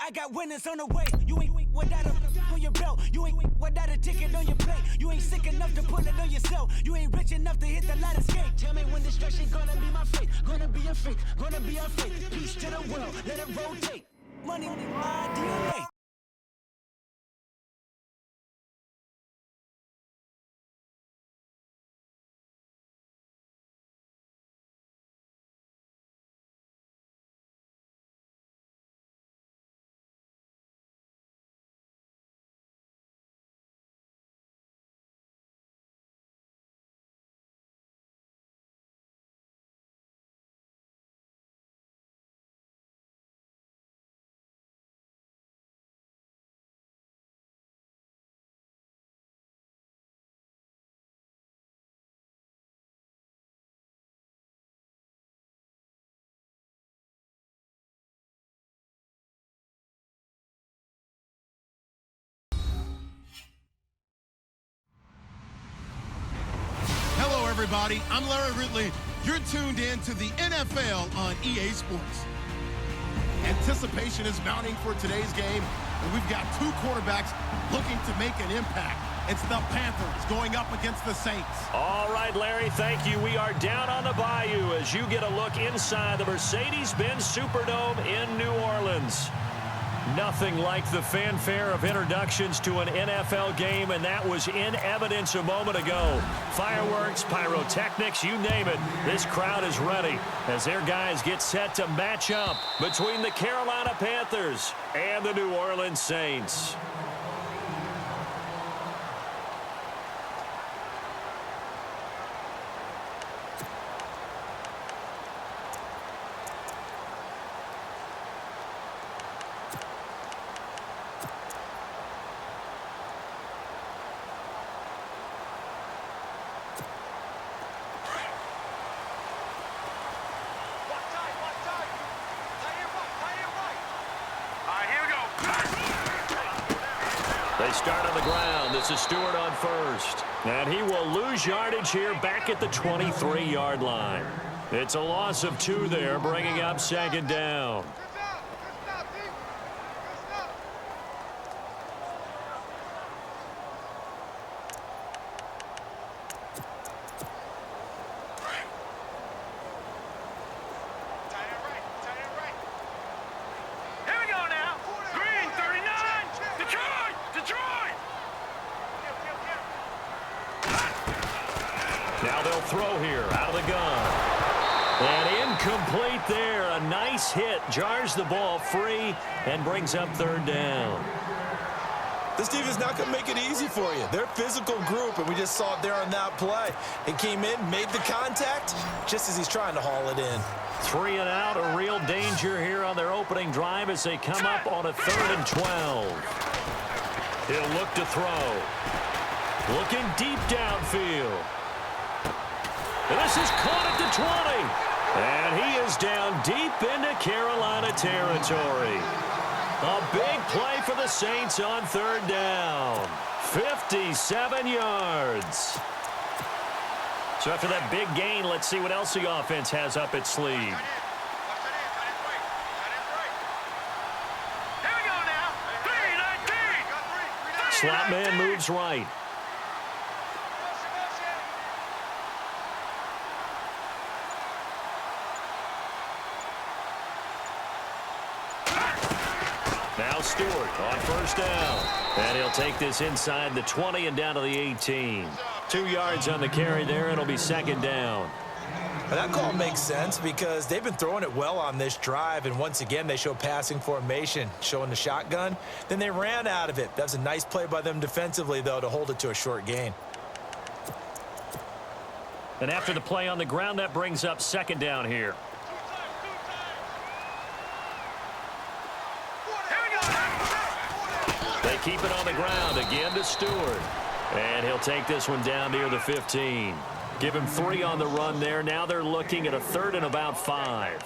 I got winners on the way. You ain't without a on your belt. You ain't without a ticket on your plate. You ain't sick enough to put it on yourself. You ain't rich enough to hit the ladder skate. Tell me when destruction gonna be my fate. Gonna be a fate. Gonna be our fate. Peace to the world. Let it rotate. Money, my DNA. Everybody, I'm Larry Ridley. You're tuned in to the NFL on EA Sports. Anticipation is mounting for today's game, and we've got two quarterbacks looking to make an impact. It's the Panthers going up against the Saints. All right, Larry, thank you. We are down on the bayou as you get a look inside the Mercedes-Benz Superdome in New Orleans. Nothing like the fanfare of introductions to an NFL game, and that was in evidence a moment ago. Fireworks, pyrotechnics, you name it. This crowd is ready as their guys get set to match up between the Carolina Panthers and the New Orleans Saints. They start on the ground. This is Stewart on first. And he will lose yardage here back at the 23-yard line. It's a loss of 2 there, bringing up second down. Now they'll throw here out of the gun. And incomplete there. A nice hit. Jars the ball free and brings up third down. This defense is not going to make it easy for you. They're a physical group, and we just saw it there on that play. He came in, made the contact, just as he's trying to haul it in. 3 and out, a real danger here on their opening drive as they come up on a 3rd and 12. He'll look to throw. Looking deep downfield. And this is caught at the 20. And he is down deep into Carolina territory. A big play for the Saints on 3rd down. 57 yards. So after that big gain, let's see what else the offense has up its sleeve. Slot man moves right. Now Stewart on 1st down. And he'll take this inside the 20 and down to the 18. 2 yards on the carry there. It'll be 2nd down. That call makes sense because they've been throwing it well on this drive, and once again they show passing formation, showing the shotgun. Then they ran out of it. That was a nice play by them defensively, though, to hold it to a short gain. And after the play on the ground, that brings up 2nd down here. They keep it on the ground again to Stewart. And he'll take this one down near the 15. Give him 3 on the run there. Now they're looking at a 3rd and about 5.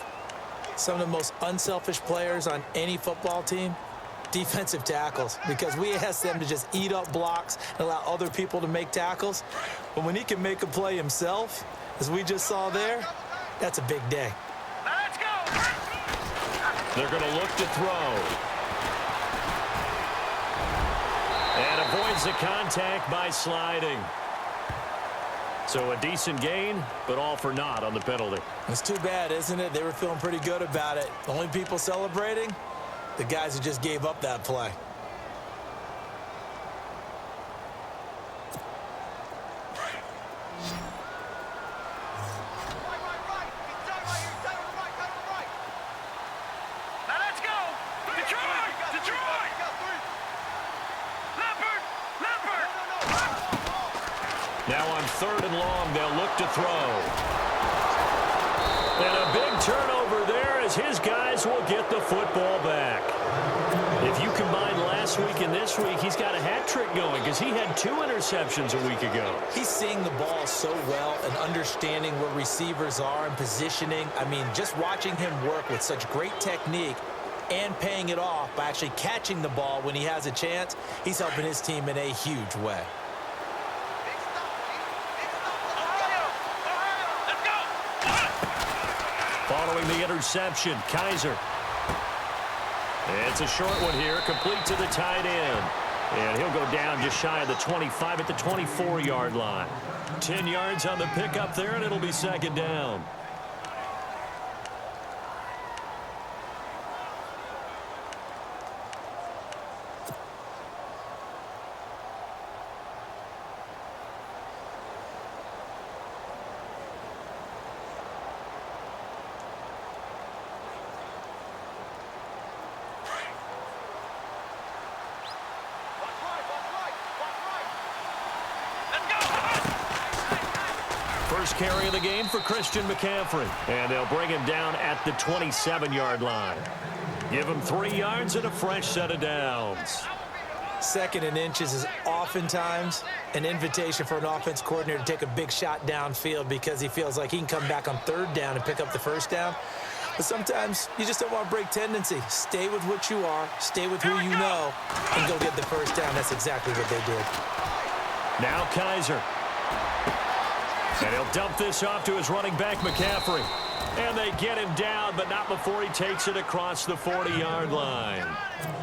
Some of the most unselfish players on any football team, defensive tackles, because we ask them to just eat up blocks and allow other people to make tackles. But when he can make a play himself, as we just saw there, that's a big day. They're going to look to throw. avoids the contact by sliding. So a decent gain, but all for naught on the penalty. It's too bad, isn't it? They were feeling pretty good about it. The only people celebrating, the guys who just gave up that play. Now on 3rd and long, they'll look to throw. And a big turnover there as his guys will get the football back. If you combine last week and this week, he's got a hat trick going because he had 2 interceptions a week ago. He's seeing the ball so well and understanding where receivers are and positioning. I mean, just watching him work with such great technique and paying it off by actually catching the ball when he has a chance, he's helping his team in a huge way. Following the interception, Kaiser. It's a short one here, complete to the tight end. And he'll go down just shy of the 25 at the 24-yard line. 10 yards on the pickup there, and it'll be 2nd down. First carry of the game for Christian McCaffrey. And they'll bring him down at the 27-yard line. Give him 3 yards and a fresh set of downs. 2nd and inches is oftentimes an invitation for an offense coordinator to take a big shot downfield because he feels like he can come back on 3rd down and pick up the 1st down. But sometimes you just don't want to break tendency. Stay with what you are, stay with who you know, and go get the 1st down. That's exactly what they did. Now Kaiser. And he'll dump this off to his running back, McCaffrey. And they get him down, but not before he takes it across the 40-yard line.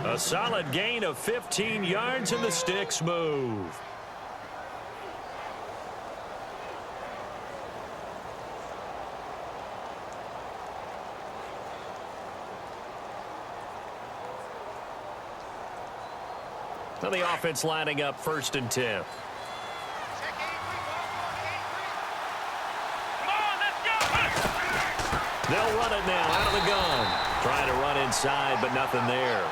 A solid gain of 15 yards, and the sticks move. Now the offense lining up 1st and 10. They'll run it now out of the gun. Trying to run inside, but nothing there.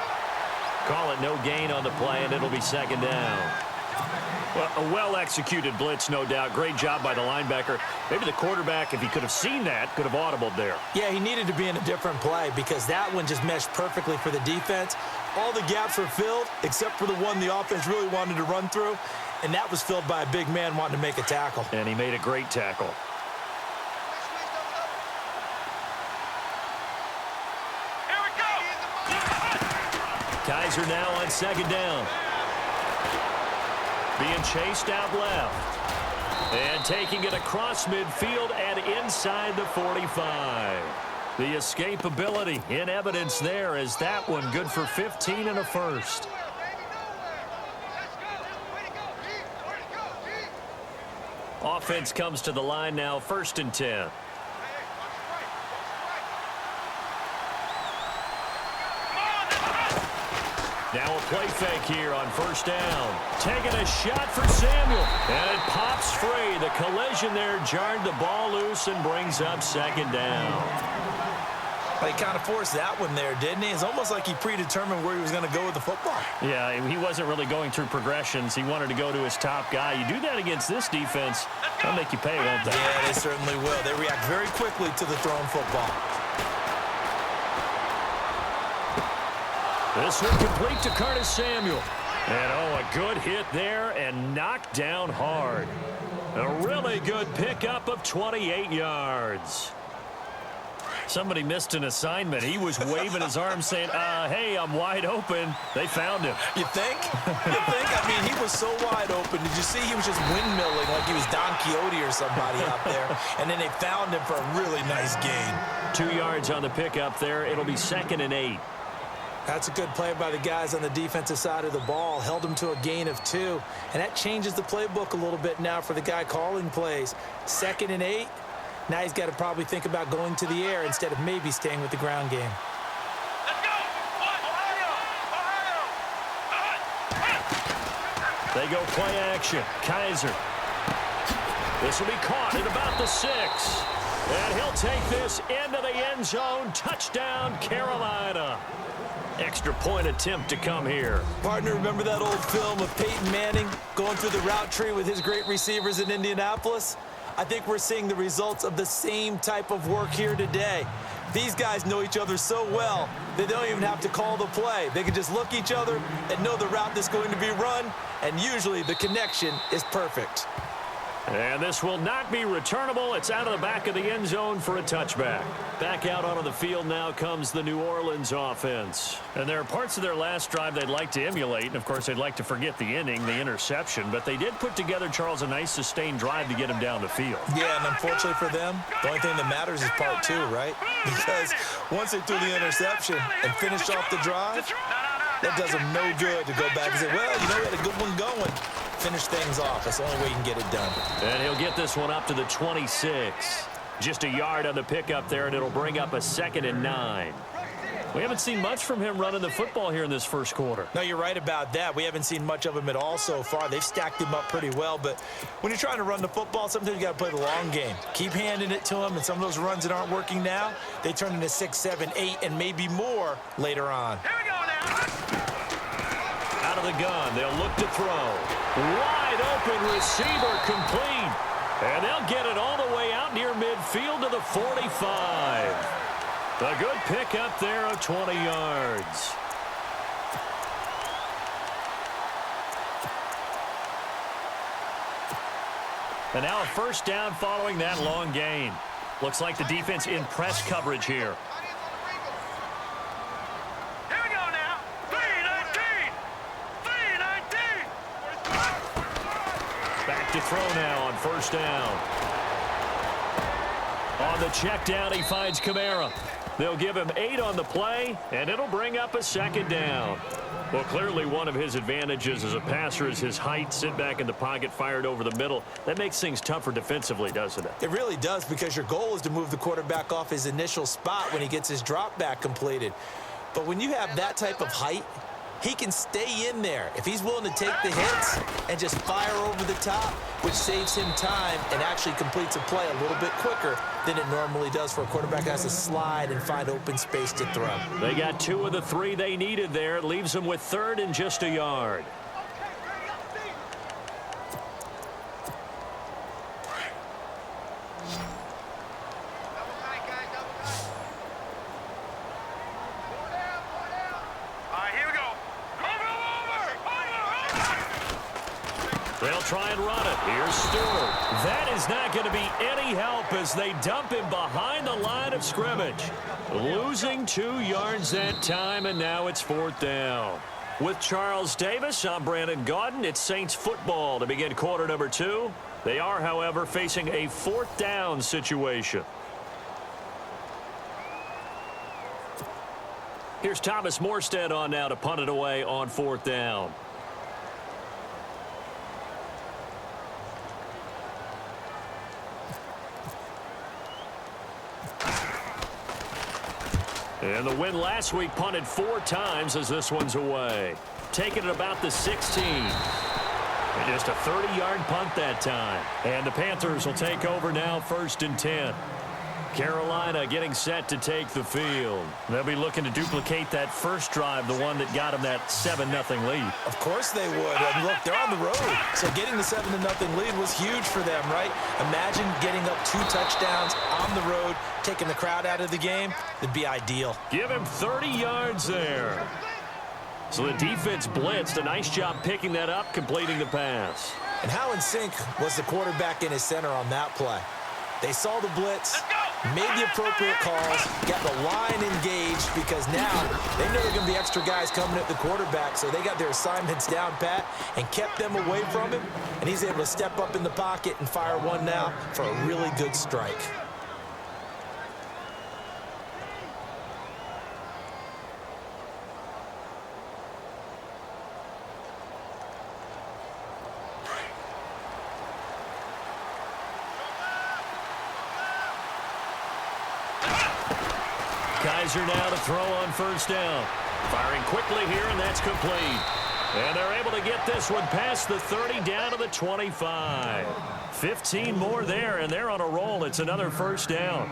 Call it no gain on the play, and it'll be 2nd down. Well, a well-executed blitz, no doubt. Great job by the linebacker. Maybe the quarterback, if he could have seen that, could have audibled there. Yeah, he needed to be in a different play because that one just meshed perfectly for the defense. All the gaps were filled except for the one the offense really wanted to run through, and that was filled by a big man wanting to make a tackle. And he made a great tackle. Kaiser now on 2nd down. Being chased out left. And taking it across midfield and inside the 45. The escapability in evidence there as that one good for 15 and a 1st. Offense comes to the line now, 1st and 10. Now a play fake here on 1st down. Taking a shot for Samuel. And it pops free. The collision there jarred the ball loose and brings up 2nd down. But he kind of forced that one there, didn't he? It's almost like he predetermined where he was going to go with the football. Yeah, he wasn't really going through progressions. He wanted to go to his top guy. You do that against this defense, they'll make you pay, won't they? Yeah, they certainly will. They react very quickly to the thrown football. This one complete to Curtis Samuel. And, oh, a good hit there and knocked down hard. A really good pickup of 28 yards. Somebody missed an assignment. He was waving his arms saying, hey, I'm wide open. They found him. You think? You think? I mean, he was so wide open. Did you see he was just windmilling like he was Don Quixote or somebody out there? And then they found him for a really nice gain. 2 yards on the pickup there. It'll be 2nd and 8. That's a good play by the guys on the defensive side of the ball. Held them to a gain of 2. And that changes the playbook a little bit now for the guy calling plays. 2nd and 8. Now he's got to probably think about going to the air instead of maybe staying with the ground game. Let's go! Ohio! They go play action. Kaiser. This will be caught at about the 6. And he'll take this into the end zone. Touchdown, Carolina. Extra point attempt to come here. Partner, remember that old film of Peyton Manning going through the route tree with his great receivers in Indianapolis? I think we're seeing the results of the same type of work here today. These guys know each other so well, they don't even have to call the play. They can just look each other and know the route that's going to be run, and usually the connection is perfect. And this will not be returnable. It's out of the back of the end zone for a touchback. Back out onto the field now comes the New Orleans offense. And there are parts of their last drive they'd like to emulate. And, of course, they'd like to forget the inning, the interception. But they did put together, Charles, a nice sustained drive to get him down the field. Yeah, and unfortunately for them, the only thing that matters is part 2, right? Because once they threw the interception and finished off the drive, that does them no good to go back and say, well, you know, we had a good one going. Finish things off. That's the only way you can get it done. And he'll get this one up to the 26. Just a yard on the pickup there, and it'll bring up a 2nd and 9. We haven't seen much from him running the football here in this first quarter. No, you're right about that. We haven't seen much of him at all so far. They've stacked him up pretty well, but when you're trying to run the football, sometimes you got to play the long game. Keep handing it to him, and some of those runs that aren't working now, they turn into 6, 7, 8, and maybe more later on. Here we go now. Out of the gun, they'll look to throw. Wide open receiver complete. And they'll get it all the way out near midfield to the 45. A good pickup there of 20 yards. And now a first down following that long gain. Looks like the defense in press coverage here. Here we go now. 3-19. 3-19. Back to throw now on first down. On the check down, he finds Kamara. They'll give him 8 on the play, and it'll bring up a 2nd down. Well, clearly one of his advantages as a passer is his height. Sit back in the pocket, fired over the middle. That makes things tougher defensively, doesn't it? It really does, because your goal is to move the quarterback off his initial spot when he gets his drop back completed. But when you have that type of height, he can stay in there if he's willing to take the hits and just fire over the top, which saves him time and actually completes a play a little bit quicker than it normally does for a quarterback that has to slide and find open space to throw. They got 2 of the 3 they needed there. It leaves them with 3rd and just a yard. They'll try and run it. Here's Stewart. That is not going to be any help as they dump him behind the line of scrimmage. Losing 2 yards that time, and now it's 4th down. With Charles Davis, I'm Brandon Gaudin. It's Saints football to begin quarter number 2. They are, however, facing a 4th down situation. Here's Thomas Morstead on now to punt it away on 4th down. And the win last week punted 4 times as this one's away. Taking it about the 16. And just a 30-yard punt that time. And the Panthers will take over now, 1st and 10. Carolina getting set to take the field. They'll be looking to duplicate that first drive, the one that got them that 7-0 lead. Of course they would. And look, they're on the road. So getting the 7-0 lead was huge for them, right? Imagine getting up 2 touchdowns on the road, taking the crowd out of the game. It'd be ideal. Give him 30 yards there. So the defense blitzed. A nice job picking that up, completing the pass. And how in sync was the quarterback and his center on that play? They saw the blitz, made the appropriate calls, got the line engaged, because now they know there are going to be extra guys coming at the quarterback, so they got their assignments down pat and kept them away from him, and he's able to step up in the pocket and fire one now for a really good strike. Kaiser now to throw on first down. Firing quickly here, and that's complete. And they're able to get this one past the 30 down to the 25. 15 more there, and they're on a roll. It's another first down.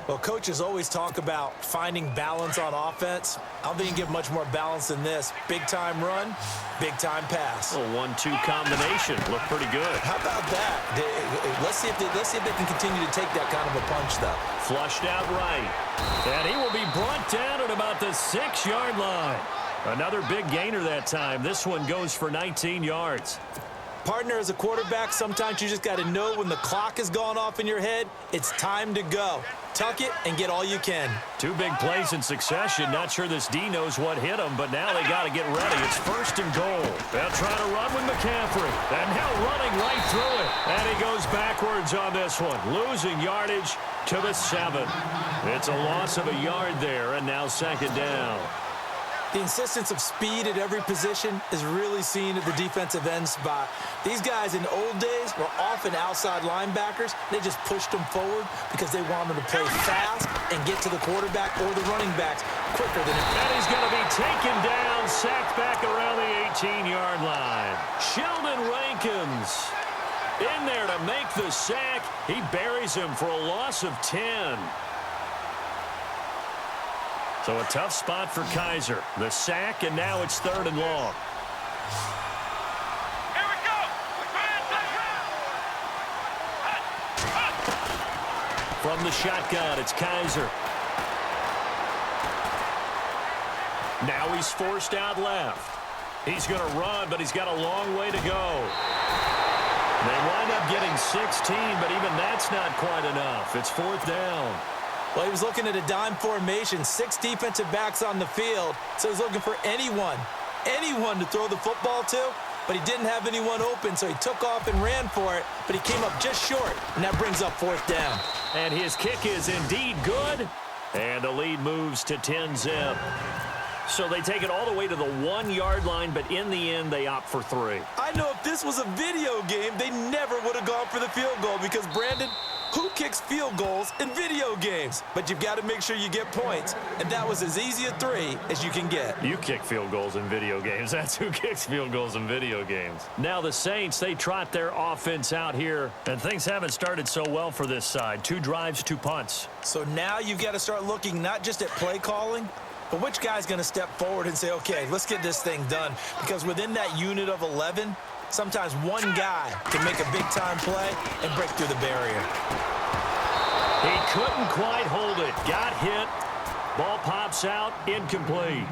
Well, coaches always talk about finding balance on offense. I don't think you can get much more balance than this. Big-time run, big-time pass. A 1-2 combination. Looked pretty good. How about that? Let's see if they can continue to take that kind of a punch, though. Flushed out right. And he will be brought down at about the 6-yard line. Another big gainer that time. This one goes for 19 yards. Partner, as a quarterback, sometimes you just got to know when the clock has gone off in your head, it's time to go. Tuck it and get all you can. 2 big plays in succession. Not sure this D knows what hit him, but now they got to get ready. It's first and goal. They'll try to run with McCaffrey. And now running right through it. And he goes backwards on this one, losing yardage to the 7. It's a loss of a yard there, and now second down. The insistence of speed at every position is really seen at the defensive end spot. These guys in the old days were often outside linebackers. They just pushed them forward because they wanted to play fast and get to the quarterback or the running backs quicker than it. And he's going to be taken down, sacked back around the 18-yard line. Sheldon Rankins in there to make the sack. He buries him for a loss of 10. So a tough spot for Kaiser. The sack, and now it's 3rd and long. Here we go. From the shotgun, it's Kaiser. Now he's forced out left. He's going to run, but he's got a long way to go. They wind up getting 16, but even that's not quite enough. It's 4th down. Well, he was looking at a dime formation, 6 defensive backs on the field, so he's looking for anyone to throw the football to, but he didn't have anyone open, so he took off and ran for it, but he came up just short, and that brings up 4th down. And his kick is indeed good, and the lead moves to 10-zip. So they take it all the way to the 1-yard line, but in the end, they opt for 3. I know if this was a video game, they never would have gone for the field goal because, Brandon, who kicks field goals in video games? But you've got to make sure you get points, and that was as easy a 3 as you can get. You kick field goals in video games. That's who kicks field goals in video games. Now the Saints, they trot their offense out here, and things haven't started so well for this side. 2 drives, 2 punts. So now you've got to start looking not just at play calling, but which guy's going to step forward and say, okay, let's get this thing done. Because within that unit of 11, sometimes one guy can make a big-time play and break through the barrier. He couldn't quite hold it. Got hit. Ball pops out. Incomplete.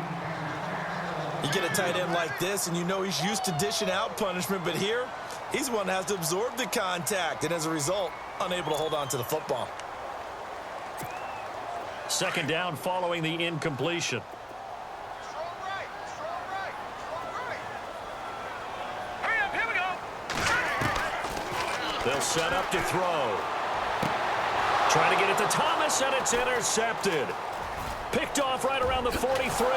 You get a tight end like this, and you know he's used to dishing out punishment, but here, he's one that has to absorb the contact, and as a result, unable to hold on to the football. Second down following the incompletion. Hurry up, here we go. They'll set up to throw. Trying to get it to Thomas, and it's intercepted. Picked off right around the 43.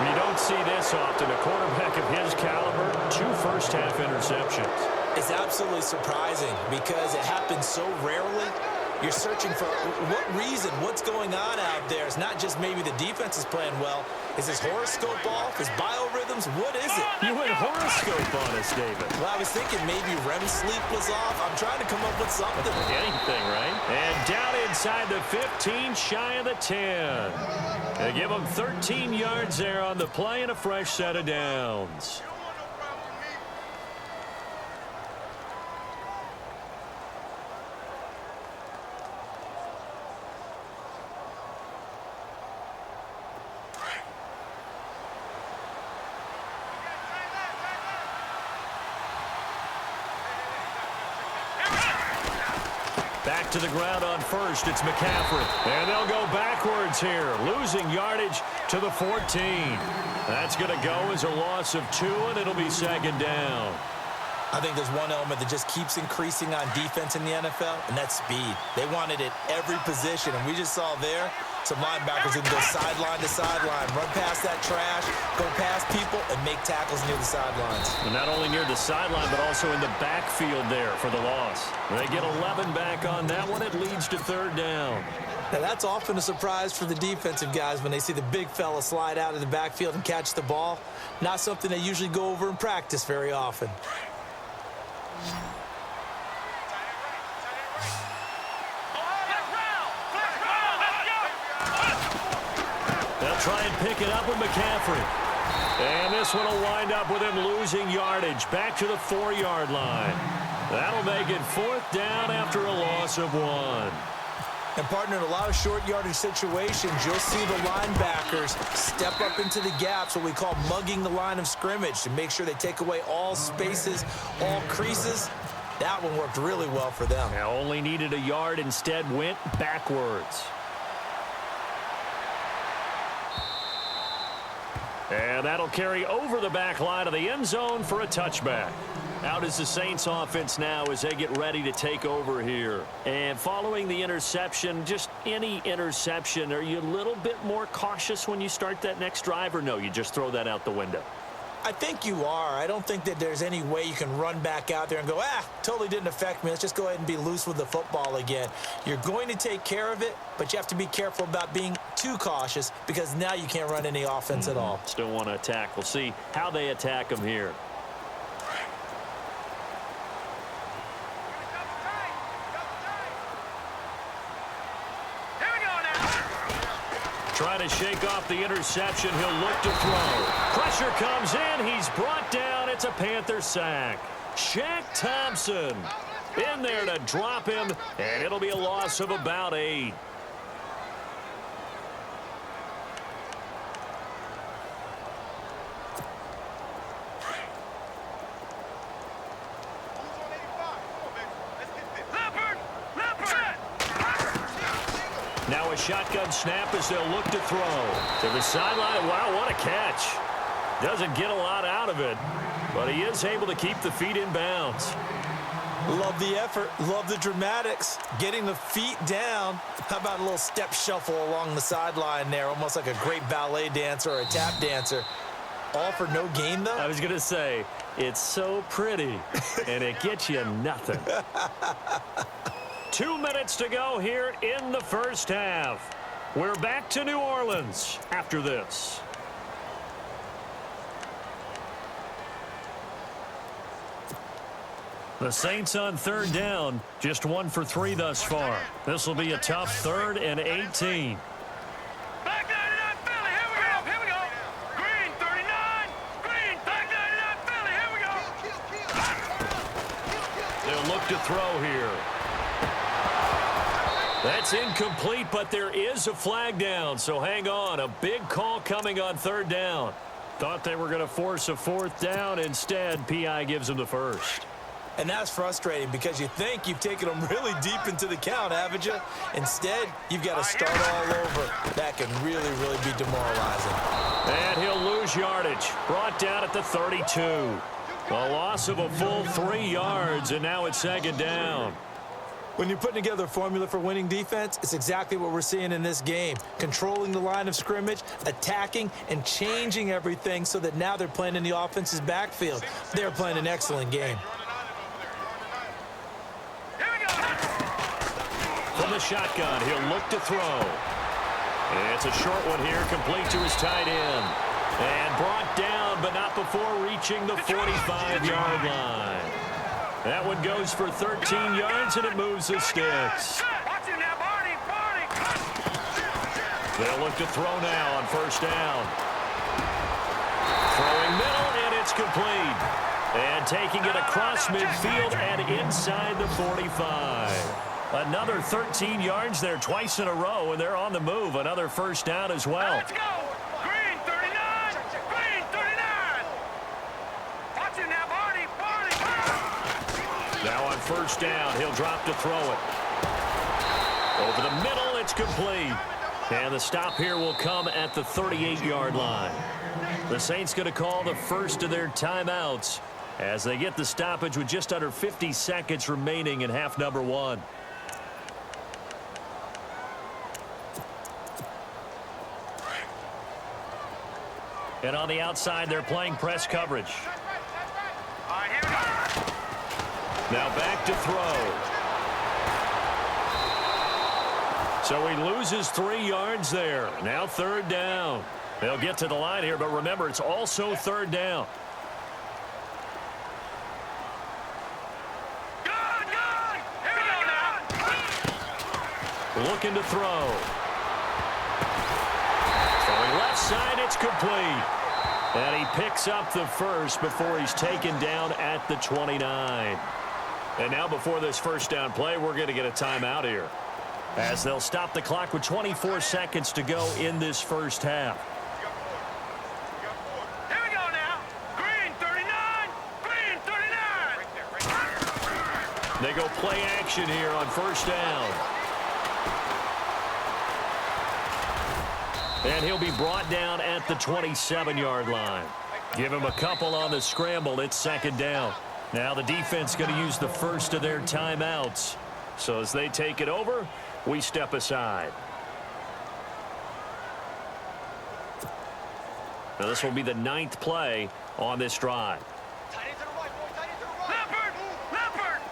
You don't see this often. A quarterback of his caliber, 2 first-half interceptions. It's absolutely surprising because it happens so rarely. You're searching for what reason, what's going on out there. It's not just maybe the defense is playing well. Is his horoscope off? His biorhythms? What is it? You went horoscope on us, David. Well, I was thinking maybe REM sleep was off. I'm trying to come up with something. Anything, right? And down inside the 15, shy of the 10. They give him 13 yards there on the play and a fresh set of downs. Back to the ground on first. It's McCaffrey. And they'll go backwards here, losing yardage to the 14. That's going to go as a loss of 2, and it'll be second down. I think there's one element that just keeps increasing on defense in the NFL, and that's speed. They want it at every position, and we just saw there some linebackers who can go sideline to sideline, run past that trash, go past people, and make tackles near the sidelines. And not only near the sideline, but also in the backfield there for the loss. They get 11 back on that one. It leads to third down. Now, that's often a surprise for the defensive guys when they see the big fella slide out of the backfield and catch the ball. Not something they usually go over in practice very often. They'll try and pick it up with McCaffrey. And this one will wind up with him losing yardage back to the 4-yard line. That'll make it 4th down after a loss of 1. And, partner, in a lot of short yardage situations, you'll see the linebackers step up into the gaps, what we call mugging the line of scrimmage, to make sure they take away all spaces, all creases. That one worked really well for them. Now only needed a yard, instead went backwards. And that'll carry over the back line of the end zone for a touchback. Out is the Saints offense now as they get ready to take over here. And following the interception, just any interception, are you a little bit more cautious when you start that next drive, or no, you just throw that out the window? I think you are. I don't think that there's any way you can run back out there and go, totally didn't affect me. Let's just go ahead and be loose with the football again. You're going to take care of it, but you have to be careful about being too cautious because now you can't run any offense at all. Still want to attack. We'll see how they attack them here. Trying to shake off the interception. He'll look to throw. Pressure comes in. He's brought down. It's a Panther sack. Shaq Thompson in there to drop him, and it'll be a loss of about 8. Now a shotgun snap as they'll look to throw. To the sideline. Wow, what a catch. Doesn't get a lot out of it, but he is able to keep the feet in bounds. Love the effort. Love the dramatics. Getting the feet down. How about a little step shuffle along the sideline there? Almost like a great ballet dancer or a tap dancer. All for no gain, though? I was going to say, it's so pretty, and it gets you nothing. 2 minutes to go here in the first half. We're back to New Orleans after this. The Saints on 3rd down, just 1 for 3 thus far. This will be a tough 3rd and 18. Back 99 Philly, here we go. Green 39, green, back 99 Philly, here we go. They'll look to throw here. That's incomplete, but there is a flag down, so hang on. A big call coming on 3rd down. Thought they were going to force a 4th down. Instead, P.I. gives them the first. And that's frustrating because you think you've taken them really deep into the count, haven't you? Instead, you've got to start all over. That can really, really be demoralizing. And he'll lose yardage. Brought down at the 32. A loss of a full 3 yards, and now it's 2nd down. When you're putting together a formula for winning defense, it's exactly what we're seeing in this game. Controlling the line of scrimmage, attacking, and changing everything so that now they're playing in the offense's backfield. They're playing an excellent game. From the shotgun, he'll look to throw. And it's a short one here, complete to his tight end. And brought down, but not before reaching the 45-yard line. That one goes for 13 yards, and it moves the sticks. They'll look to throw now on 1st down. Throwing middle, and it's complete. And taking it across midfield and inside the 45. Another 13 yards there twice in a row, and they're on the move. Another 1st down as well. Let's go. Green 39. Green 39. Watch it now, Barney. Now on 1st down, he'll drop to throw it. Over the middle, it's complete. And the stop here will come at the 38-yard line. The Saints going to call the first of their timeouts as they get the stoppage with just under 50 seconds remaining in half number 1. And on the outside, they're playing press coverage. All right, here we go. Now back to throw. So he loses 3 yards there. Now third down. They'll get to the line here, but remember, it's also third down. Good, good. Here we go now. Looking to throw. Throwing left side, it's complete. And he picks up the first before he's taken down at the 29. And now before this first down play, we're going to get a timeout here, as they'll stop the clock with 24 seconds to go in this first half. Here we go now. Green 39. Green 39. They go play action here on first down. And he'll be brought down at the 27-yard line. Give him a couple on the scramble. It's second down. Now the defense going to use the first of their timeouts. So as they take it over, we step aside. Now this will be the 9th play on this drive. Leopard. Leopard.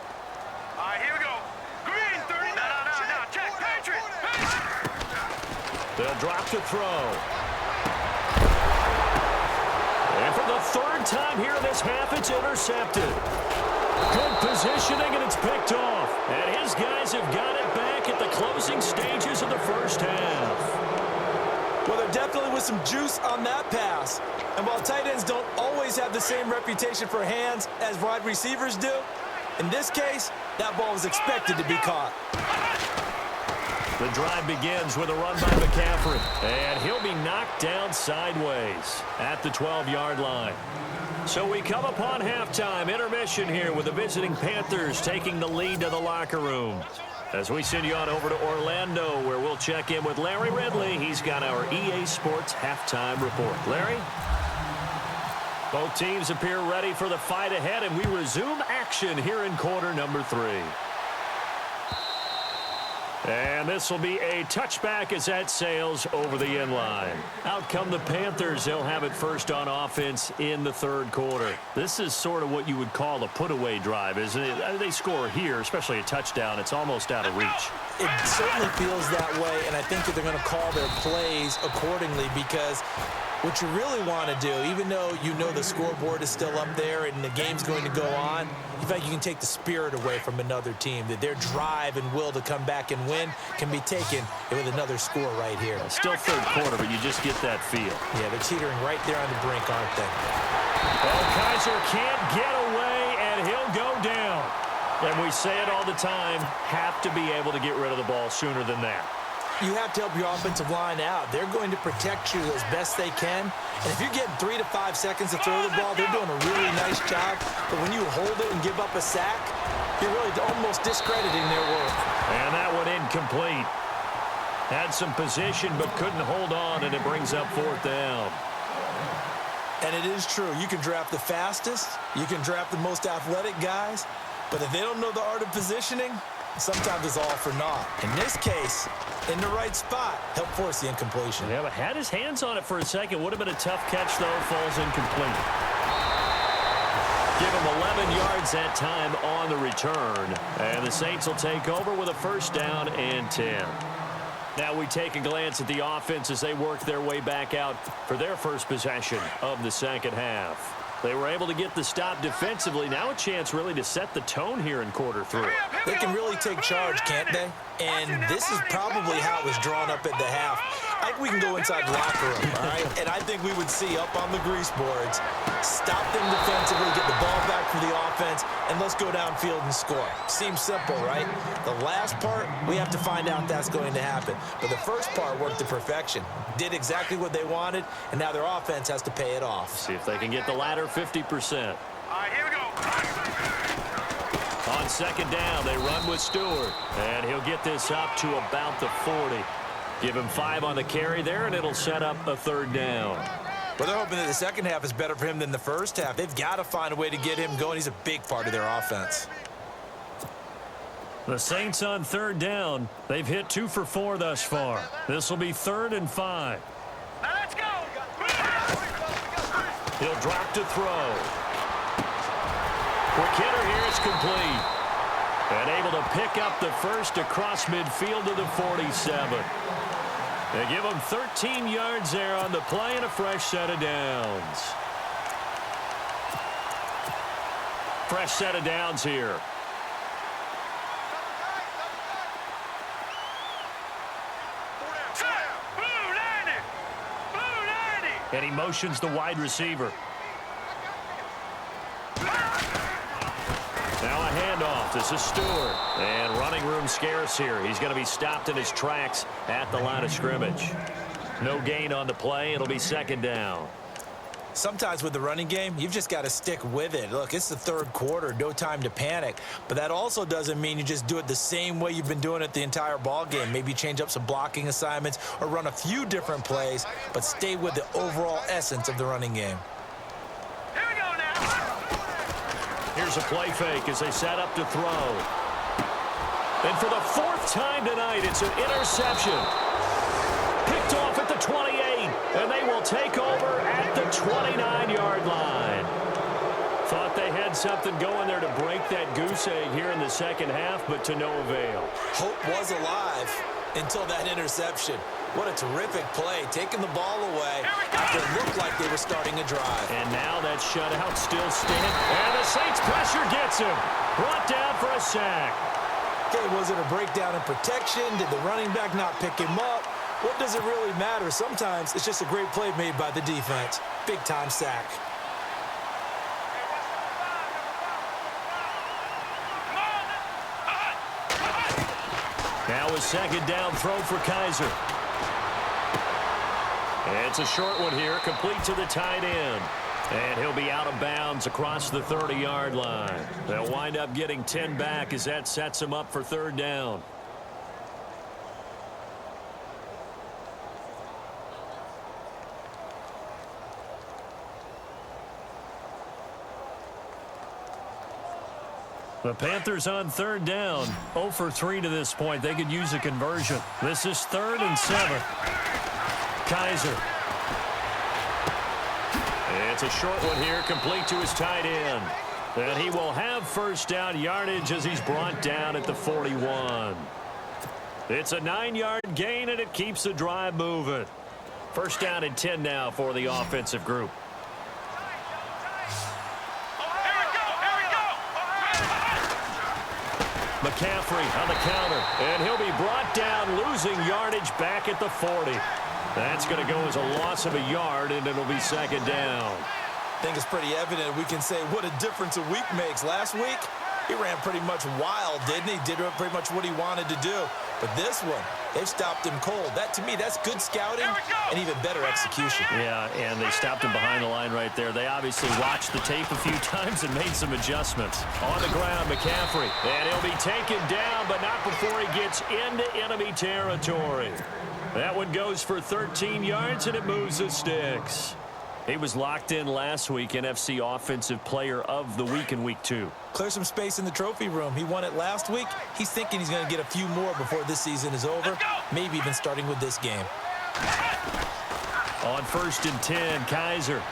All right, here we go. Green 39. No. Check. Patriot. They'll drop to throw. And for the 3rd time here in this half, it's intercepted. Good positioning, and it's picked off. And his guys have got it back at the closing stages of the first half. Well, there definitely was some juice on that pass. And while tight ends don't always have the same reputation for hands as wide receivers do, in this case, that ball was expected to be caught. The drive begins with a run by McCaffrey, and he'll be knocked down sideways at the 12-yard line. So we come upon halftime intermission here with the visiting Panthers taking the lead to the locker room. As we send you on over to Orlando, where we'll check in with Larry Ridley. He's got our EA Sports halftime report. Larry? Both teams appear ready for the fight ahead, and we resume action here in quarter number 3. And this will be a touchback as that sails over the end line. Out come the Panthers. They'll have it first on offense in the 3rd quarter. This is sort of what you would call a put-away drive, isn't it? They score here, especially a touchdown. It's almost out of reach. It certainly feels that way, and I think that they're going to call their plays accordingly, because what you really want to do, even though you know the scoreboard is still up there and the game's going to go on, in fact, you can take the spirit away from another team, that their drive and will to come back and win can be taken with another score right here. Still 3rd quarter, but you just get that feel. Yeah, they're teetering right there on the brink, aren't they? Well, Kaiser can't get away, and he'll go down. And we say it all the time, have to be able to get rid of the ball sooner than that. You have to help your offensive line out. They're going to protect you as best they can. And if you're getting 3 to 5 seconds to throw the ball, they're doing a really nice job. But when you hold it and give up a sack, you're really almost discrediting their work. And that one incomplete. Had some position but couldn't hold on, and it brings up 4th down. And it is true. You can draft the fastest. You can draft the most athletic guys. But if they don't know the art of positioning, sometimes it's all for naught. In this case, in the right spot, help force the incompletion. Yeah, but had his hands on it for a second. Would have been a tough catch, though. Falls incomplete. Give him 11 yards that time on the return. And the Saints will take over with a first down and 10. Now we take a glance at the offense as they work their way back out for their first possession of the second half. They were able to get the stop defensively. Now a chance really to set the tone here in quarter 3. They can really take charge, can't they? And this is probably how it was drawn up at the half. I think we can go inside the locker room, all right? And I think we would see up on the grease boards, stop them defensively, get the ball back for the offense, and let's go downfield and score. Seems simple, right? The last part, we have to find out that's going to happen. But the first part worked to perfection. Did exactly what they wanted, and now their offense has to pay it off. See if they can get the latter 50%. All right, here we go. On second down, they run with Stewart, and he'll get this up to about the 40. Give him 5 on the carry there, and it'll set up a 3rd down. But they're hoping that the second half is better for him than the first half. They've got to find a way to get him going. He's a big part of their offense. The Saints on 3rd down. They've hit 2 for 4 thus far. This will be 3rd and 5. Now let's go. He'll drop to throw. Quick hitter here, it's complete. And able to pick up the first across midfield to the 47. They give him 13 yards there on the play and a fresh set of downs. Fresh set of downs here. And he motions the wide receiver. Now a handoff. This is Stewart. And running room scarce here. He's going to be stopped in his tracks at the line of scrimmage. No gain on the play. It'll be second down. Sometimes with the running game, you've just got to stick with it. Look, it's the third quarter, no time to panic. But that also doesn't mean you just do it the same way you've been doing it the entire ball game. Maybe change up some blocking assignments or run a few different plays, but stay with the overall essence of the running game. Here we go now. Here's a play fake as they set up to throw. And for the fourth time tonight, it's an interception. Picked off at the 28, and they will take over at the 29-yard line. Thought they had something going there to break that goose egg here in the second half, but to no avail. Hope was alive until that interception. What a terrific play, taking the ball away after it looked like they were starting a drive. And now that shutout still standing, and the Saints pressure gets him. Brought down for a sack. Okay, was it a breakdown in protection? Did the running back not pick him up? What does it really matter? Sometimes it's just a great play made by the defense. Big-time sack. Now a second down throw for Kaiser. It's a short one here, complete to the tight end. And he'll be out of bounds across the 30-yard line. They'll wind up getting 10 back as that sets him up for third down. The Panthers on third down. 0 for 3 to this point. They could use a conversion. This is 3rd and 7. Kaiser. It's a short one here, complete to his tight end. And he will have first down yardage as he's brought down at the 41. It's a 9-yard gain, and it keeps the drive moving. First down and 10 now for the offensive group. McCaffrey on the counter, and he'll be brought down, losing yardage back at the 40. That's going to go as a loss of a yard, and it'll be second down. I think it's pretty evident. We can say what a difference a week makes. Last week, he ran pretty much wild, didn't he? Did pretty much what he wanted to do. But this one, they've stopped him cold. That, to me, that's good scouting and even better execution. Yeah, and they stopped him behind the line right there. They obviously watched the tape a few times and made some adjustments. On the ground, McCaffrey. And he'll be taken down, but not before he gets into enemy territory. That one goes for 13 yards, and it moves the sticks. He was locked in last week, NFC Offensive Player of the Week in Week 2. Clear some space in the trophy room. He won it last week. He's thinking he's going to get a few more before this season is over, maybe even starting with this game. On 1st and 10, Kaiser.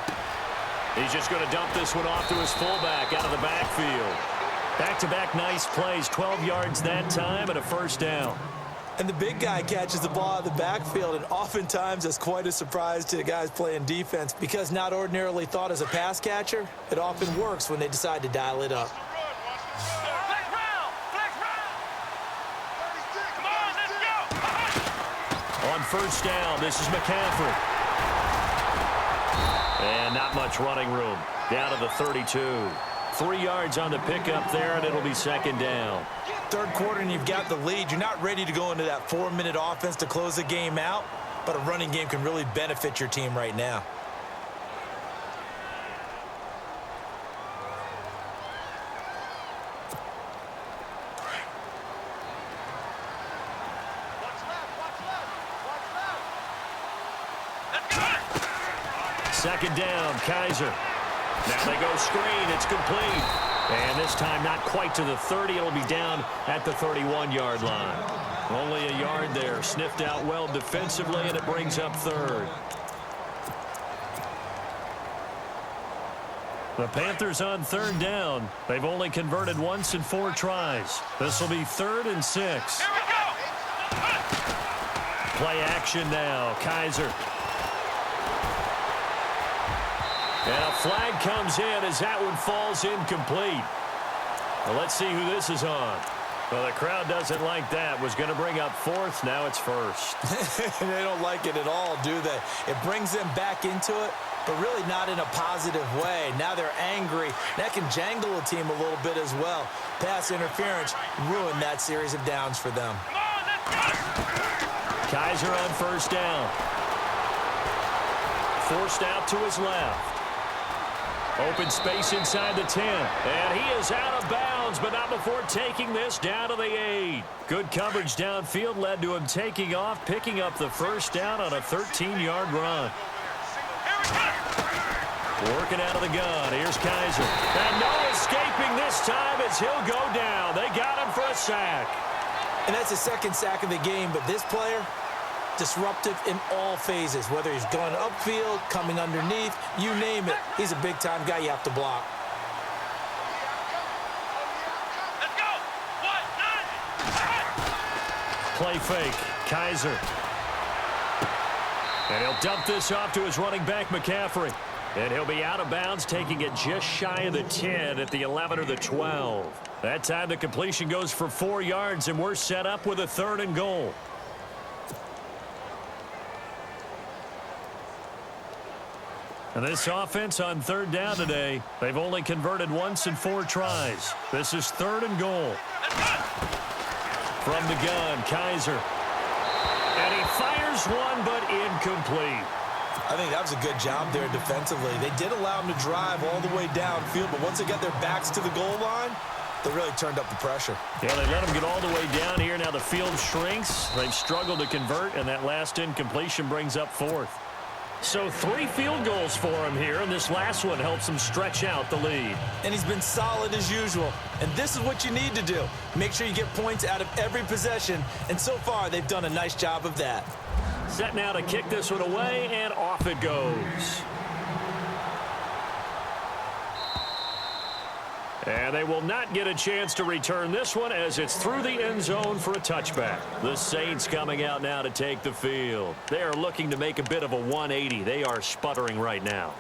He's just going to dump this one off to his fullback out of the backfield. Back-to-back nice plays, 12 yards that time and a first down. And the big guy catches the ball out of the backfield, and oftentimes that's quite a surprise to the guys playing defense because not ordinarily thought as a pass catcher, it often works when they decide to dial it up. On first down, this is McCaffrey. And not much running room. Down to the 32. 3 yards on the pickup there, and it'll be second down. Third quarter, and you've got the lead. You're not ready to go into that 4-minute offense to close the game out, but a running game can really benefit your team right now. Second down, Kaiser. Now they go screen. It's complete. And this time not quite to the 30. It'll be down at the 31-yard line. Only a yard there. Sniffed out well defensively, and it brings up third. The Panthers on third down. They've only converted once in 4 tries. This will be 3rd and 6. Here we go. Play action now. Kaiser. And a flag comes in as that one falls incomplete. Well, let's see who this is on. Well, the crowd doesn't like that. Was going to bring up 4th. Now it's 1st. They don't like it at all, do they? It brings them back into it, but really not in a positive way. Now they're angry. That can jangle a team a little bit as well. Pass interference ruined that series of downs for them. Come on, let's go. Kaiser on 1st down. Forced out to his left. Open space inside the 10. And he is out of bounds, but not before taking this down to the 8. Good coverage downfield led to him taking off, picking up the 1st down on a 13-yard run. Working out of the gun. Here's Kaiser. And no escaping this time as he'll go down. They got him for a sack. And that's the 2nd sack of the game, but this player, disruptive in all phases, whether he's going upfield, coming underneath, you name it. He's a big-time guy you have to block. Let's go. 1, 9. Play fake. Kaiser. And he'll dump this off to his running back, McCaffrey. And he'll be out of bounds, taking it just shy of the 10 at the 11 or the 12. That time the completion goes for 4 yards, and we're set up with a 3rd and goal. And this offense on 3rd down today, they've only converted once in 4 tries. This is 3rd and goal. From the gun, Kaiser. And he fires one, but incomplete. I think that was a good job there defensively. They did allow him to drive all the way downfield, but once they got their backs to the goal line, they really turned up the pressure. Yeah, they let him get all the way down here. Now the field shrinks. They've struggled to convert, and that last incompletion brings up 4th. So 3 field goals for him here, and this last one helps him stretch out the lead. And he's been solid as usual. And this is what you need to do. Make sure you get points out of every possession. And so far, they've done a nice job of that. Set now to kick this one away, and off it goes. And they will not get a chance to return this one as it's through the end zone for a touchback. The Saints coming out now to take the field. They are looking to make a bit of a 180. They are sputtering right now.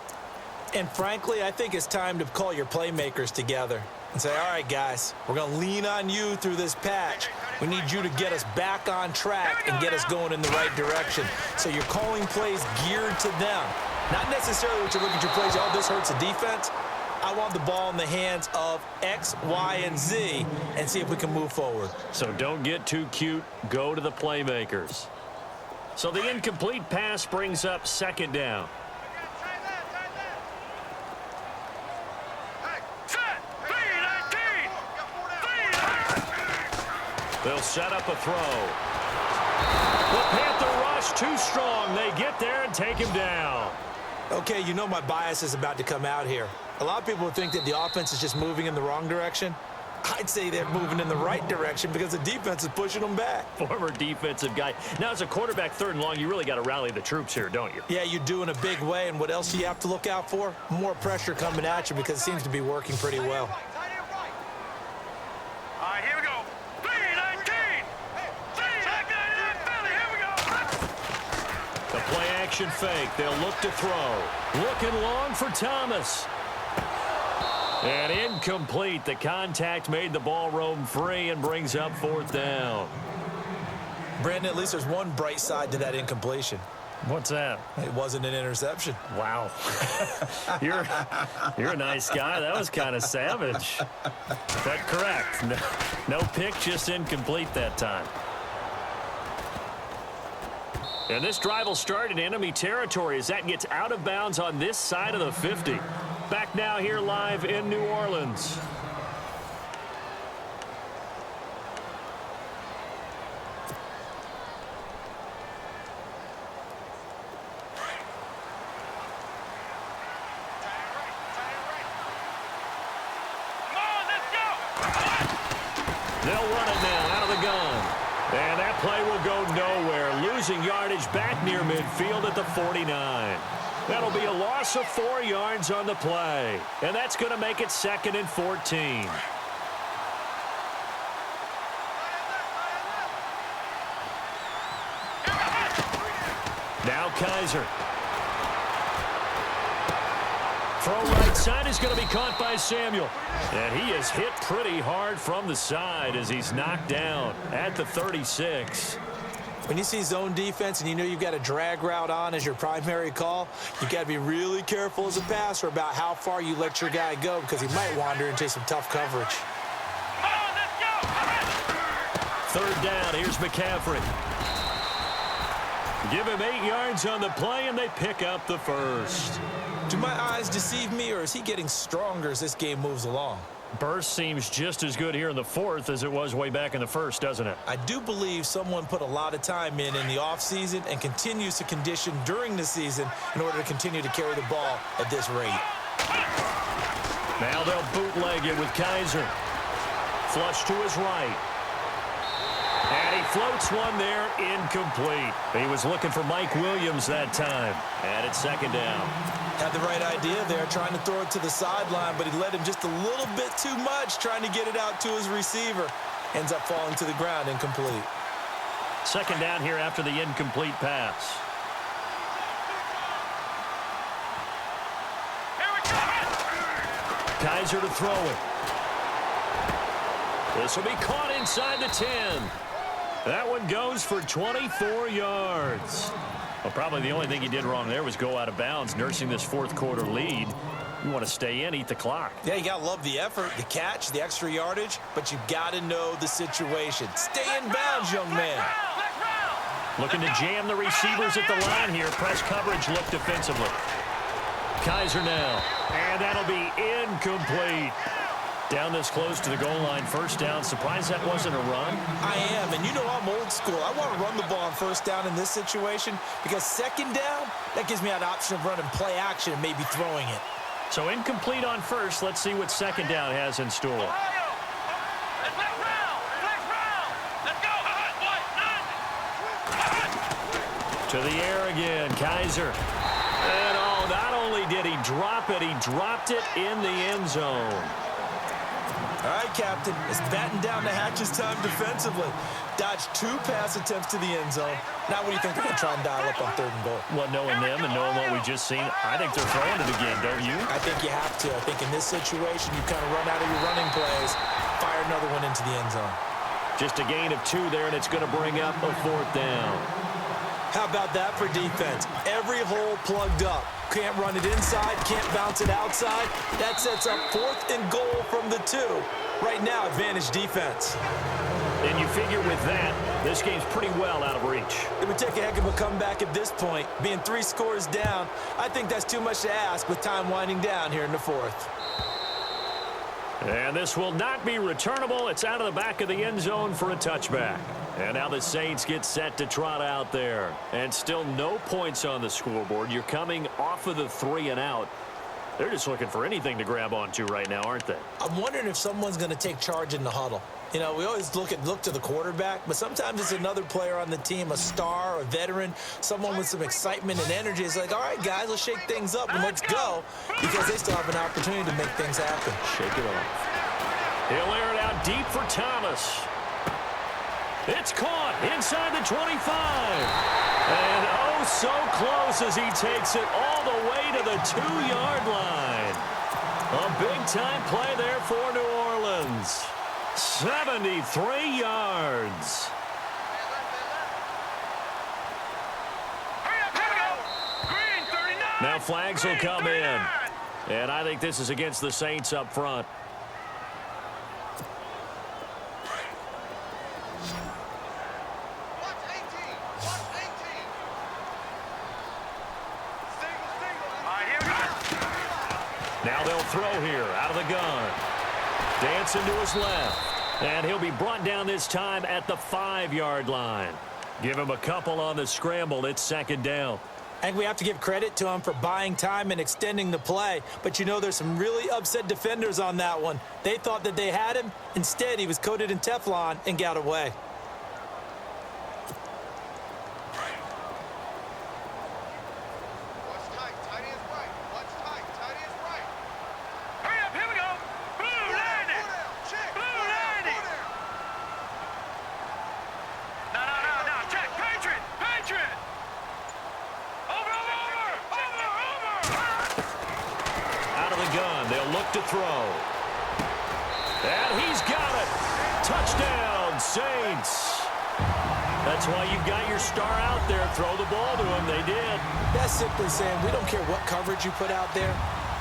And frankly, I think it's time to call your playmakers together and say, all right, guys, we're going to lean on you through this patch. We need you to get us back on track and get us going in the right direction. So you're calling plays geared to them. Not necessarily what you look at your plays, oh, this hurts the defense. I want the ball in the hands of X, Y, and Z and see if we can move forward. So don't get too cute. Go to the playmakers. So the incomplete pass brings up 2nd down. They'll set up a throw. The Panther rush too strong. They get there and take him down. Okay, you know my bias is about to come out here. A lot of people think that the offense is just moving in the wrong direction. I'd say they're moving in the right direction because the defense is pushing them back. Former defensive guy. Now, as a quarterback 3rd and long, you really got to rally the troops here, don't you? Yeah, you do in a big way. And what else do you have to look out for? More pressure coming at you because it seems to be working pretty well. All right, here we go. 3-19. Back 99 Philly. Here we go. The play action fake. They'll look to throw. Looking long for Thomas. And incomplete. The contact made the ball roam free and brings up 4th down. Brandon, at least there's one bright side to that incompletion. What's that? It wasn't an interception. Wow. You're a nice guy. That was kind of savage. But correct. No pick, just incomplete that time. And this drive will start in enemy territory as that gets out of bounds on this side of the 50. Back now here live in New Orleans. They'll run it now out of the gun. And that play will go nowhere. Losing yardage back near midfield at the 49. That'll be a loss of 4 yards on the play. And that's going to make it 2nd and 14. Now Kaiser. Throw right side is going to be caught by Samuel. And he is hit pretty hard from the side as he's knocked down at the 36. When you see zone defense and you know you've got a drag route on as your primary call, you've got to be really careful as a passer about how far you let your guy go because he might wander into some tough coverage. 3rd down, here's McCaffrey. Give him 8 yards on the play, and they pick up the first. Do my eyes deceive me, or is he getting stronger as this game moves along? Burst seems just as good here in the 4th as it was way back in the 1st, doesn't it? I do believe someone put a lot of time in the offseason and continues to condition during the season in order to continue to carry the ball at this rate. Now they'll bootleg it with Kaiser. Flush to his right. And he floats one there, incomplete. He was looking for Mike Williams that time. And it's 2nd down. Had the right idea there, trying to throw it to the sideline, but he let him just a little bit too much, trying to get it out to his receiver. Ends up falling to the ground, incomplete. 2nd down here after the incomplete pass. Kaiser to throw it. This will be caught inside the 10. That one goes for 24 yards. Well, probably the only thing he did wrong there was go out of bounds, nursing this 4th quarter lead. You want to stay in, eat the clock. Yeah, you got to love the effort, the catch, the extra yardage, but you got to know the situation. Stay in bounds, young man. Looking to jam the receivers at the line here. Press coverage look defensively. Kaiser now. And that'll be incomplete. Down this close to the goal line, 1st down. Surprised that wasn't a run? I am, and you know I'm old school. I want to run the ball on 1st down in this situation because 2nd down, that gives me an option of running play action and maybe throwing it. So incomplete on 1st. Let's see what 2nd down has in store. To the air again, Kaiser. And not only did he drop it, he dropped it in the end zone. All right, Captain, it's batten down the hatches time defensively. Dodged 2 pass attempts to the end zone. Now what do you think they're going to try and dial up on 3rd and goal? Well, knowing them and knowing what we just seen, I think they're throwing it again, don't you? I think you have to. I think in this situation, you kind of run out of your running plays, fire another one into the end zone. Just a gain of 2 there, and it's going to bring up a 4th down. How about that for defense? Every hole plugged up. Can't run it inside, can't bounce it outside. That sets up 4th and goal from the 2. Right now, advantage defense. And you figure with that, this game's pretty well out of reach. It would take a heck of a comeback at this point. Being 3 scores down, I think that's too much to ask with time winding down here in the 4th. And this will not be returnable. It's out of the back of the end zone for a touchback. And now the Saints get set to trot out there. And still no points on the scoreboard. You're coming off of the 3 and out. They're just looking for anything to grab onto right now, aren't they? I'm wondering if someone's going to take charge in the huddle. You know, we always look to the quarterback, but sometimes it's another player on the team, a star, a veteran, someone with some excitement and energy. It's like, all right, guys, let's shake things up and let's go, because they still have an opportunity to make things happen. Shake it off. He'll air it out deep for Thomas. It's caught inside the 25. And oh, so close as he takes it all the way to the 2-yard line. A big-time play there for New Orleans. 73 yards. Now flags will come in. And I think this is against the Saints up front. Now they'll throw here out of the gun. Dancing to his left. And he'll be brought down this time at the 5-yard line. Give him a couple on the scramble. It's 2nd down. I think we have to give credit to him for buying time and extending the play. But, you know, there's some really upset defenders on that one. They thought that they had him. Instead, he was coated in Teflon and got away. the gun. They'll look to throw. And he's got it. Touchdown, Saints. That's why you've got your star out there. Throw the ball to him. They did. That's simply saying we don't care what coverage you put out there.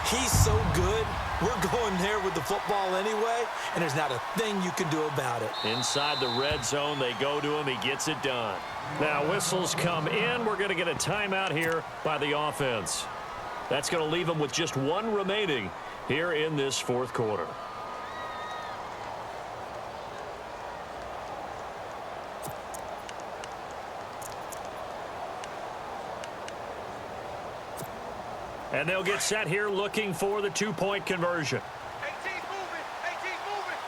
He's so good. We're going there with the football anyway, and there's not a thing you can do about it. Inside the red zone, they go to him. He gets it done. Now whistles come in. We're going to get a timeout here by the offense. That's going to leave them with just one remaining here in this fourth quarter. And they'll get set here looking for the two-point conversion. AT's moving. AT's moving.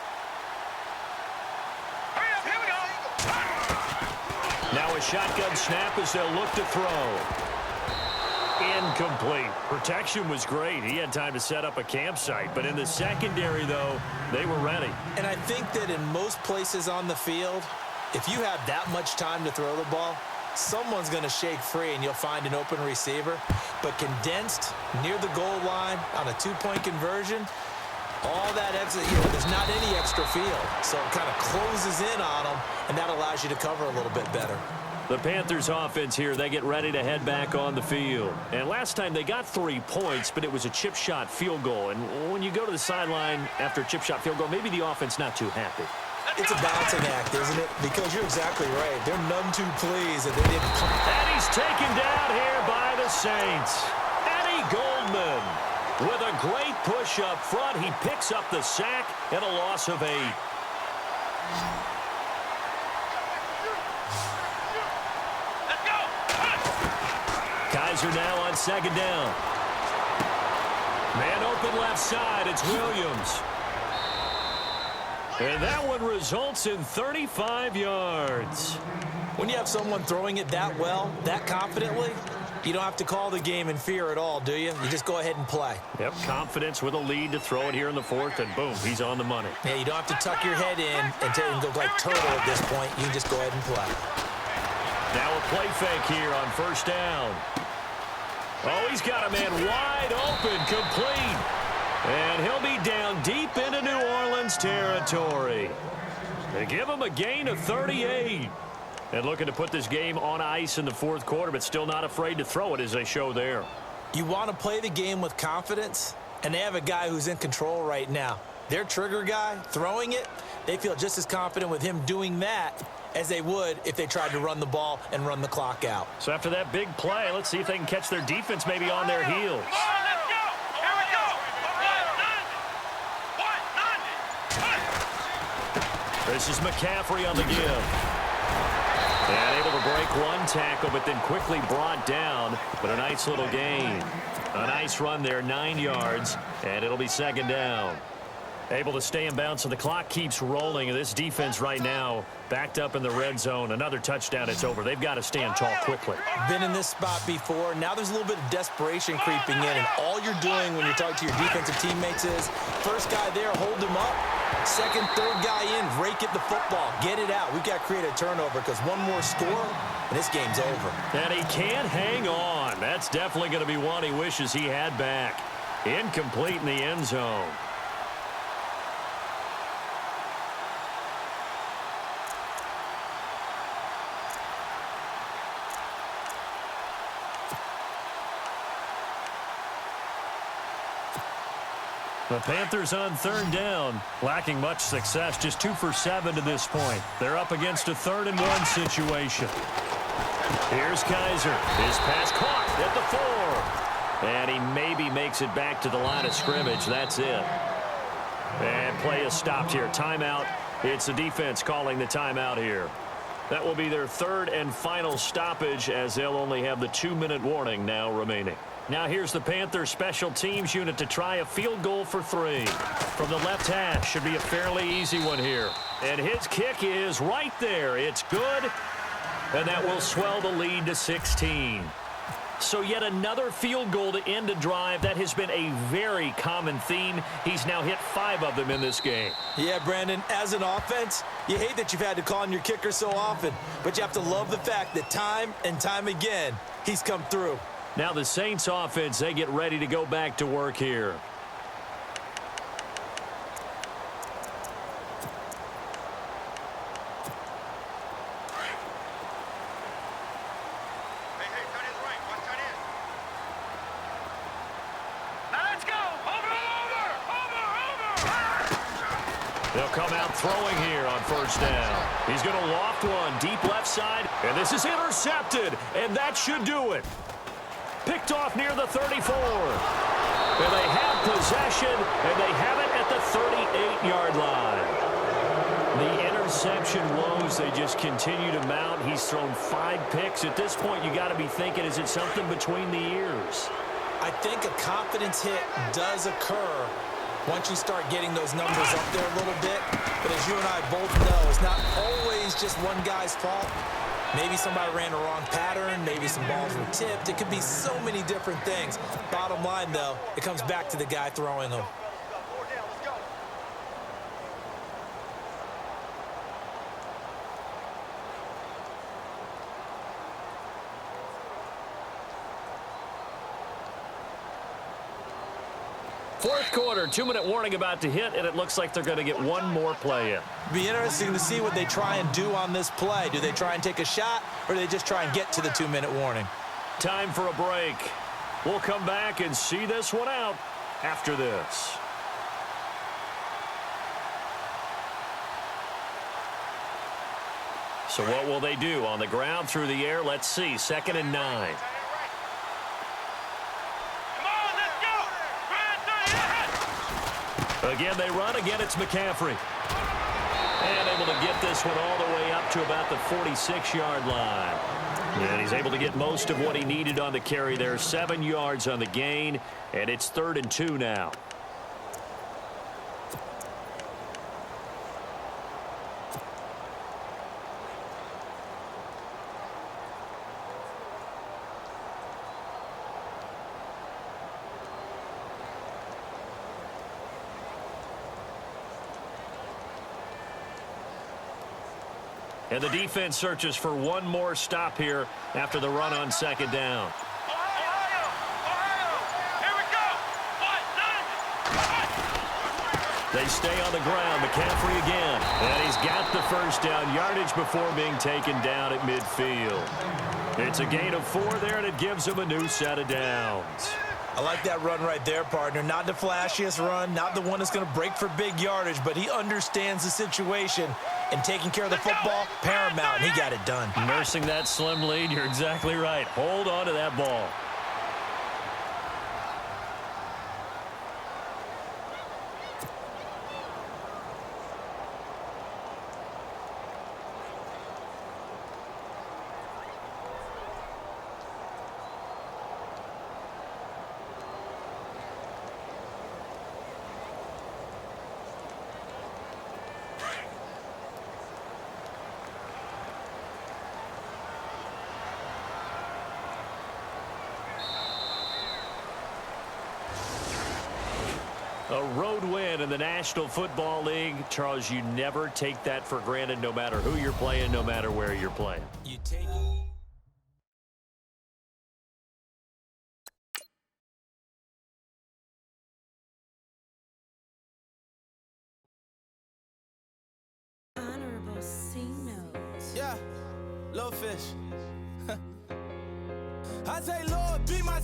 Hurry up. Here we go. Now a shotgun snap as they'll look to throw. Incomplete. Protection was great. He had time to set up a campsite. But in the secondary, though, they were ready. And I think that in most places on the field, if you have that much time to throw the ball, someone's going to shake free and you'll find an open receiver. But condensed near the goal line on a two-point conversion, all that extra, there's not any extra field. So it kind of closes in on them, and that allows you to cover a little bit better. The Panthers offense here, they get ready to head back on the field. And last time they got 3 points, but it was a chip shot field goal. And when you go to the sideline after a chip shot field goal, maybe the offense not too happy. It's a balancing act, isn't it? Because you're exactly right. They're none too pleased that they didn't come. And he's taken down here by the Saints. Eddie Goldman with a great push up front. He picks up the sack and a loss of 8. Let's go. Kaiser now on second down. Man open left side. It's Williams. And that one results in 35 yards. When you have someone throwing it that well, that confidently, you don't have to call the game in fear at all, do you? You just go ahead and play. Yep, confidence with a lead to throw it here in the fourth, and boom, he's on the money. Yeah, you don't have to tuck your head in and go like turtle at this point. You can just go ahead and play. Now a play fake here on first down. Oh, he's got a man wide open, complete. And he'll be down deep into New Orleans territory. They give him a gain of 38. And looking to put this game on ice in the fourth quarter, but still not afraid to throw it as they show there. You want to play the game with confidence, and they have a guy who's in control right now. Their trigger guy, throwing it, they feel just as confident with him doing that as they would if they tried to run the ball and run the clock out. So after that big play, let's see if they can catch their defense maybe on their heels. This is McCaffrey on the give. And able to break one tackle, but then quickly brought down. But a nice little gain. A nice run there, 9 yards, and it'll be second down. Able to stay in bounds, so the clock keeps rolling. And this defense right now backed up in the red zone. Another touchdown, it's over. They've got to stand tall quickly. Been in this spot before. Now there's a little bit of desperation creeping in, and all you're doing when you're talking to your defensive teammates is first guy there, hold him up. Second, third guy in, rake at the football. Get it out. We've got to create a turnover because one more score, and this game's over. And he can't hang on. That's definitely going to be one he wishes he had back. Incomplete in the end zone. The Panthers on third down, lacking much success, just 2 for 7 to this point. They're up against a 3rd and 1 situation. Here's Kaiser. His pass caught at the 4. And he maybe makes it back to the line of scrimmage. That's it. And play is stopped here. Timeout. It's the defense calling the timeout here. That will be their 3rd and final stoppage as they'll only have the 2-minute warning now remaining. Now here's the Panthers special teams unit to try a field goal for 3. From the left hash, should be a fairly easy one here. And his kick is right there. It's good. And that will swell the lead to 16. So yet another field goal to end a drive. That has been a very common theme. He's now hit 5 of them in this game. Yeah, Brandon, as an offense, you hate that you've had to call on your kicker so often, but you have to love the fact that time and time again, he's come through. Now the Saints offense, they get ready to go back to work here. They'll come out throwing here on first down. He's going to loft one deep left side, and this is intercepted, and that should do it. Picked off near the 34. And they have possession, and they have it at the 38-yard line. The interception woes, they just continue to mount. He's thrown 5 picks. At this point, you got to be thinking, is it something between the ears? I think a confidence hit does occur once you start getting those numbers up there a little bit. But as you and I both know, it's not always just one guy's fault. Maybe somebody ran the wrong pattern. Maybe some balls were tipped. It could be so many different things. Bottom line, though, it comes back to the guy throwing them. Fourth quarter, 2-minute warning about to hit, and it looks like they're going to get one more play in. Be interesting to see what they try and do on this play. Do they try and take a shot, or do they just try and get to the 2-minute warning? Time for a break. We'll come back and see this one out after this. So what will they do? On the ground, through the air, let's see. 2nd and 9. Again, they run. Again, it's McCaffrey. And able to get this one all the way up to about the 46-yard line. And he's able to get most of what he needed on the carry there. 7 yards on the gain, and it's 3rd and 2 now. And the defense searches for one more stop here after the run on 2nd down. They stay on the ground. McCaffrey again. And he's got the first down yardage before being taken down at midfield. It's a gain of 4 there, and it gives him a new set of downs. I like that run right there, partner. Not the flashiest run, not the one that's going to break for big yardage, but he understands the situation, and taking care of the football, paramount, and he got it done. Nursing that slim lead, you're exactly right. Hold on to that ball. A road win in the National Football League. Charles, you never take that for granted, no matter who you're playing, no matter where you're playing. You take Honorable C note. Yeah, little fish. I say, Lord, be my